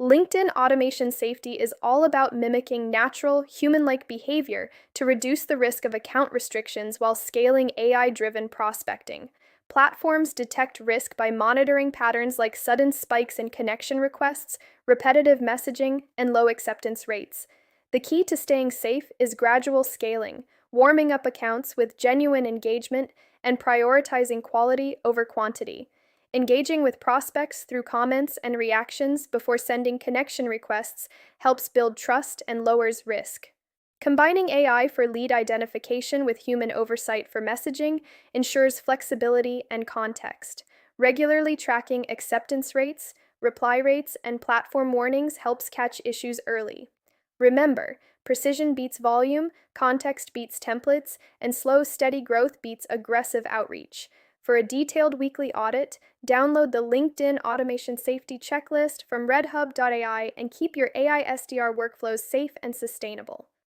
LinkedIn automation safety is all about mimicking natural, human-like behavior to reduce the risk of account restrictions while scaling AI-driven prospecting. Platforms detect risk by monitoring patterns like sudden spikes in connection requests, repetitive messaging, and low acceptance rates. The key to staying safe is gradual scaling, warming up accounts with genuine engagement, and prioritizing quality over quantity. Engaging with prospects through comments and reactions before sending connection requests helps build trust and lowers risk. Combining AI for lead identification with human oversight for messaging ensures flexibility and context. Regularly tracking acceptance rates, reply rates, and platform warnings helps catch issues early. Remember, precision beats volume, context beats templates, and slow, steady growth beats aggressive outreach. For a detailed weekly audit, download the LinkedIn Automation Safety Checklist from redhub.ai and keep your AI SDR workflows safe and sustainable.